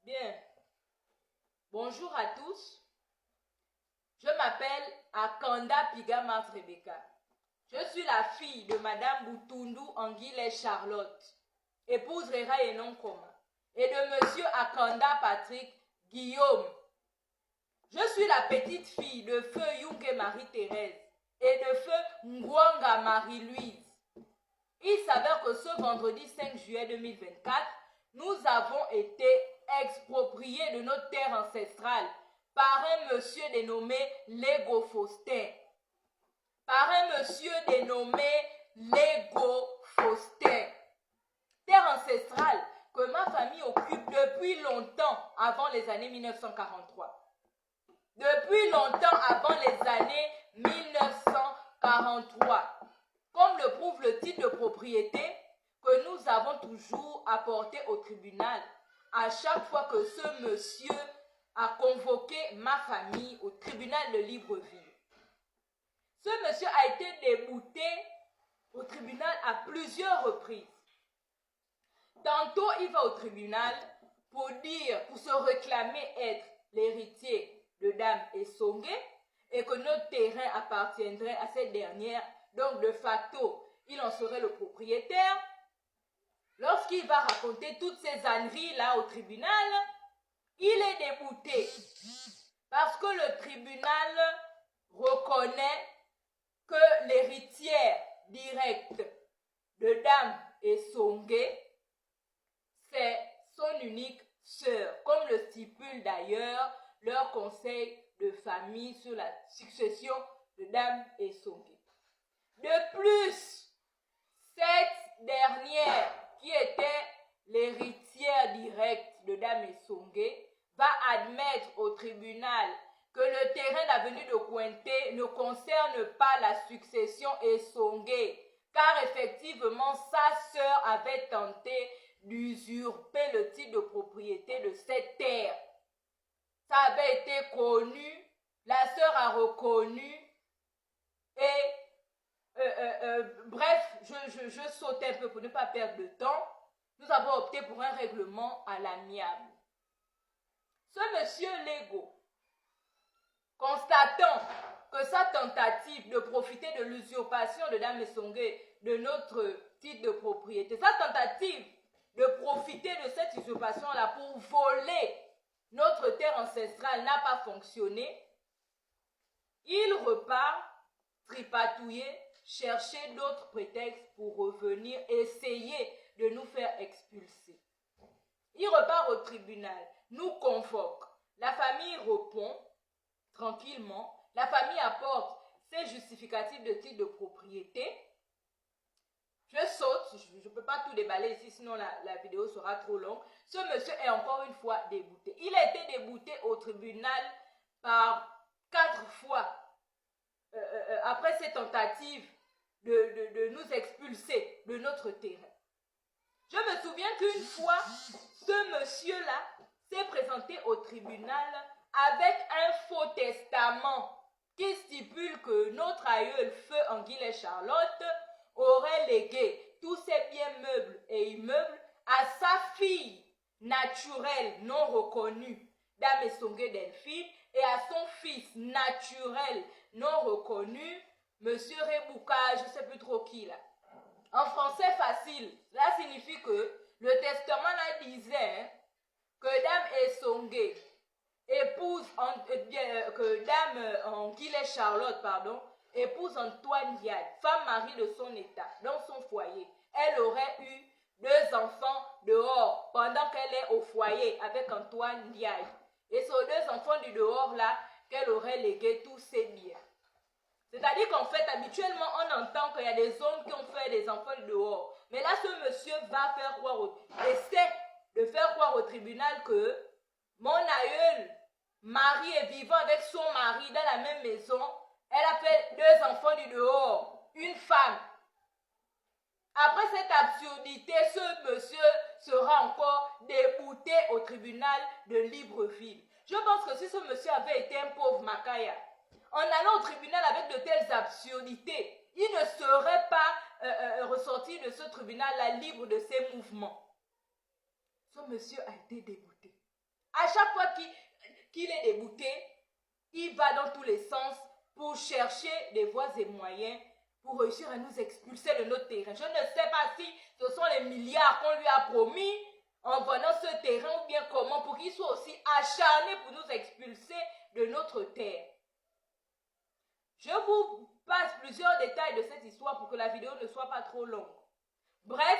Bien, bonjour à tous. Je m'appelle Akanda Pigamas Rebecca. Je suis la fille de Madame Boutundu Anguille Charlotte, épouse Rera et non commun, et de Monsieur Akanda Patrick Guillaume. Je suis la petite fille de Feu Yunke Marie-Thérèse et de Feu Ngwanga Marie-Louise. Il s'avère que ce vendredi 5 juillet 2024, nous avons été expropriés de notre terre ancestrale par un monsieur dénommé Lego Faustin. Terre ancestrale que ma famille occupe depuis longtemps avant les années 1943. Depuis longtemps avant les années 1943. Comme le prouve le titre de propriété que nous avons toujours apporté au tribunal à chaque fois que ce monsieur a convoqué ma famille au tribunal de Libreville. Ce monsieur a été débouté au tribunal à plusieurs reprises. Tantôt, il va au tribunal pour se réclamer être l'héritier de Dame Essongé et que notre terrain appartiendrait à cette dernière. Donc, de facto, il en serait le propriétaire. Lorsqu'il va raconter toutes ces âneries-là au tribunal, il est débouté. Parce que le tribunal reconnaît que l'héritière directe de Dame Essongé, c'est son unique sœur, comme le stipule d'ailleurs leur conseil de famille sur la succession de Dame Essongé. De plus, cette dernière, qui était l'héritière directe de Dame Essongé, va admettre au tribunal que le terrain d'avenue de Kouenté ne concerne pas la succession Essongé, car effectivement, sa sœur avait tenté d'usurper le titre de propriété de cette terre. Ça avait été connu, la sœur a reconnu et bref, je saute un peu pour ne pas perdre de temps. Nous avons opté pour un règlement à l'amiable. Ce monsieur Lego, constatant que sa tentative de profiter de l'usurpation de Dame Essongé de notre titre de propriété, sa tentative de profiter de cette usurpation-là pour voler notre terre ancestrale n'a pas fonctionné, il repart tripatouiller, chercher d'autres prétextes pour revenir, essayer de nous faire expulser. Il repart au tribunal, nous convoque. La famille répond tranquillement. La famille apporte ses justificatifs de titre de propriété. Je saute, je ne peux pas tout déballer ici, sinon la vidéo sera trop longue. Ce monsieur est encore une fois débouté. Il a été débouté au tribunal par 4 fois. Après ces tentatives de nous expulser de notre terrain. Je me souviens qu'une fois, ce monsieur-là s'est présenté au tribunal avec un faux testament qui stipule que notre aïeul Feu Anguille Charlotte aurait légué tous ses biens meubles et immeubles à sa fille naturelle non reconnue, Dame Essongé Delphine, et à son fils naturel non reconnu, Monsieur Rebouka, je ne sais plus trop qui là. En français facile, cela signifie que le testament là disait que Dame Essongé épouse, que Dame Anguille Charlotte, épouse Antoine Diaye, femme mariée de son état, dans son foyer. Elle aurait eu 2 enfants dehors pendant qu'elle est au foyer avec Antoine Diaye. Et ces 2 enfants du dehors là, qu'elle aurait légué tous ses biens. C'est-à-dire qu'en fait, habituellement, on entend qu'il y a des hommes qui ont fait des enfants du dehors. Mais là, ce monsieur va faire croire essaie de faire croire au tribunal que mon aïeul, mari est vivant avec son mari dans la même maison. Elle a fait 2 enfants du dehors, une femme. Après cette absurdité, ce monsieur sera encore débouté au tribunal de Libreville. Je pense que si ce monsieur avait été un pauvre Makaya, en allant au tribunal avec de telles absurdités, il ne serait pas ressorti de ce tribunal-là libre de ses mouvements. Ce monsieur a été débouté. À chaque fois qu'il est débouté, il va dans tous les sens pour chercher des voies et moyens pour réussir à nous expulser de notre terrain. Je ne sais pas si ce sont les milliards qu'on lui a promis en vendant ce terrain ou bien comment, pour qu'il soit aussi acharné pour nous expulser de notre terre. Je vous passe plusieurs détails de cette histoire pour que la vidéo ne soit pas trop longue. Bref,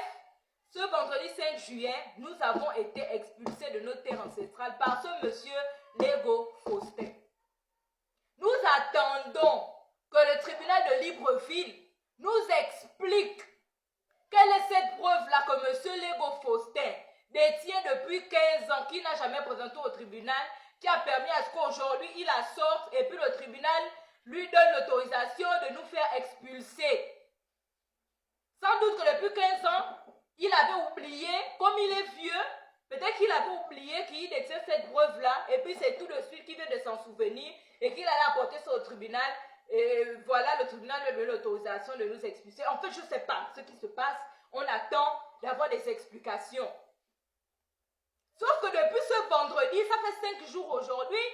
ce vendredi 5 juillet, nous avons été expulsés de notre terre ancestrale par ce monsieur Lego Faustin. Nous attendons que le tribunal de Libreville nous explique quelle est cette preuve-là que monsieur Lego Faustin détient depuis 15 ans, qui n'a jamais présenté au tribunal, qui a permis à ce qu'aujourd'hui il la sorte et puis le tribunal lui donne l'autorisation de nous faire expulser. Sans doute que depuis 15 ans, il avait oublié, comme il est vieux, peut-être qu'il avait oublié qu'il détient cette preuve-là, et puis c'est tout de suite qu'il vient de s'en souvenir, et qu'il allait apporter ça au tribunal, et voilà, le tribunal lui a donné l'autorisation de nous expulser. En fait, je ne sais pas ce qui se passe, on attend d'avoir des explications. Sauf que depuis ce vendredi, ça fait 5 jours aujourd'hui,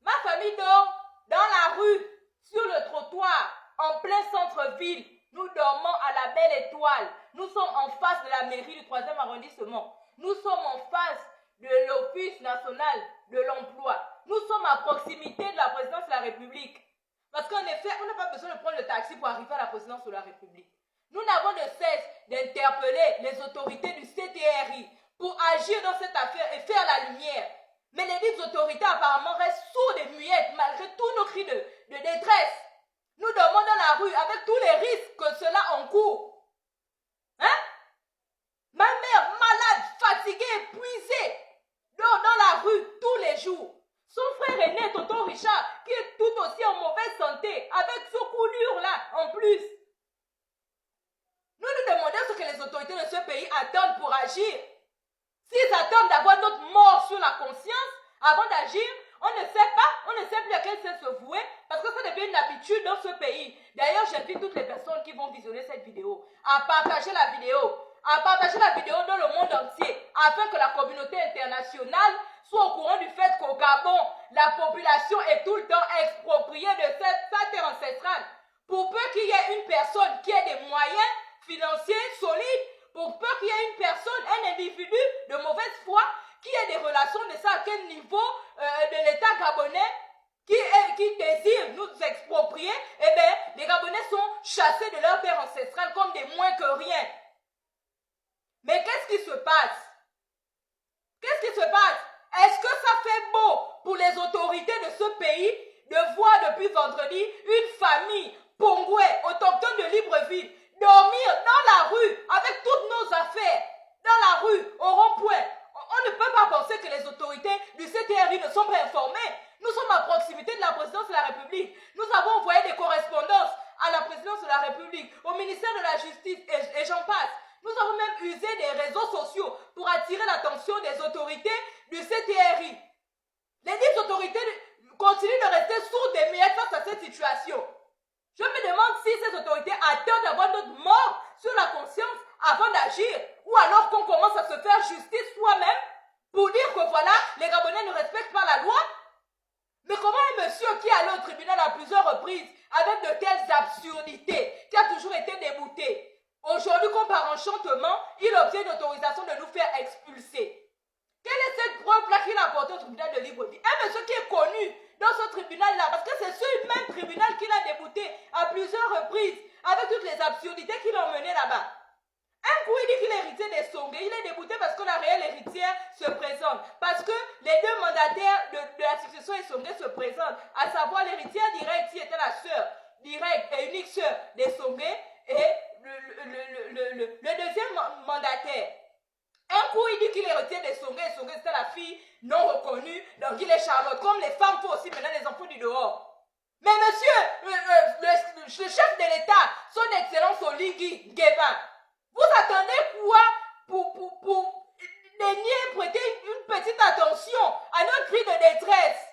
ma famille dort dans la rue, sur le trottoir, en plein centre-ville. Nous dormons à la Belle Étoile. Nous sommes en face de la mairie du 3e arrondissement. Nous sommes en face de l'Office national de l'emploi. Nous sommes à proximité de la présidence de la République. Parce qu'en effet, on n'a pas besoin de prendre le taxi pour arriver à la présidence de la République. Nous n'avons de cesse d'interpeller les autorités du CTRI pour agir dans cette affaire et faire la lumière. Mais les dites autorités apparemment restent sourdes et muettes malgré tous nos cris de détresse. Nous dormons dans la rue avec tous les risques que cela encourt. Hein? Ma mère, malade, fatiguée, épuisée, dort dans la rue tous les jours. Son frère aîné, tonton Richard, qui est tout aussi en mauvaise santé, avec ce coulure-là en plus. Nous nous demandons ce que les autorités de ce pays attendent pour agir. S'ils attendent d'avoir notre mort sur la conscience avant d'agir, on ne sait pas, on ne sait plus à quel sens se vouer, parce que ça devient une habitude dans ce pays. D'ailleurs, j'invite toutes les personnes qui vont visionner cette vidéo à partager la vidéo, dans le monde entier, afin que la communauté internationale soit au courant du fait qu'au Gabon, la population est tout le temps expropriée de sa terre ancestrale. Pour peu qu'il y ait une personne qui ait des moyens financiers solides, pour peu qu'il y ait une personne, un individu de mauvaise foi, qui ait des relations de ça à quel niveau de l'État gabonais, qui désire nous exproprier, eh bien, les Gabonais sont chassés de leur terre ancestrale comme des moins que rien. Mais qu'est-ce qui se passe? Qu'est-ce qui se passe? Est-ce que ça fait beau pour les autorités de ce pays de voir depuis vendredi une famille pongouais, autochtone de Libreville, dormir dans la rue avec toutes nos affaires, dans la rue, au rond-point? On ne peut pas penser que les autorités du CTRI ne sont pas informées. Nous sommes à proximité de la présidence de la République. Nous avons envoyé des correspondances à la présidence de la République, au ministère de la Justice et j'en passe. Nous avons même usé des réseaux sociaux pour attirer l'attention des autorités du CTRI. Les 10 autorités continuent de rester sourdes et muettes face à cette situation. Je me demande si ces autorités attendent d'avoir notre mort sur la conscience avant d'agir, ou alors qu'on commence à se faire justice soi-même pour dire que voilà, les Gabonais ne respectent pas la loi. Mais comment un monsieur qui est allé au tribunal à plusieurs reprises avec de telles absurdités, qui a toujours été débouté, aujourd'hui, comme par enchantement, il obtient une autorisation de nous faire expulser? Quelle est cette preuve-là qu'il a apportée au tribunal de Libreville? Un monsieur qui est connu dans ce tribunal-là, parce que c'est ce même tribunal qu'il a débouté à plusieurs reprises, avec toutes les absurdités qu'il a emmenées là-bas. Un coup, il dit qu'il est héritier des Songé. Il est débouté parce que la réelle héritière se présente. Parce que les deux mandataires de la succession des Songé se présentent. À savoir l'héritière directe qui était la sœur directe et unique sœur des Songé. Et le deuxième mandataire. Un coup, il dit qu'il est héritier des Songé. Et Songé, c'était la fille non reconnue. Donc, il est Charlotte. Comme les femmes font aussi maintenant les enfants du dehors. Mais monsieur, le chef de l'État, son excellence Oligui Nguema, vous attendez quoi pour daigner prêter une petite attention à notre cri de détresse?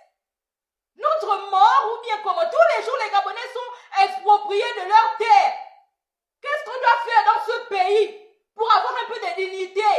Notre mort ou bien comment? Tous les jours, les Gabonais sont expropriés de leur terre. Qu'est-ce qu'on doit faire dans ce pays pour avoir un peu de dignité?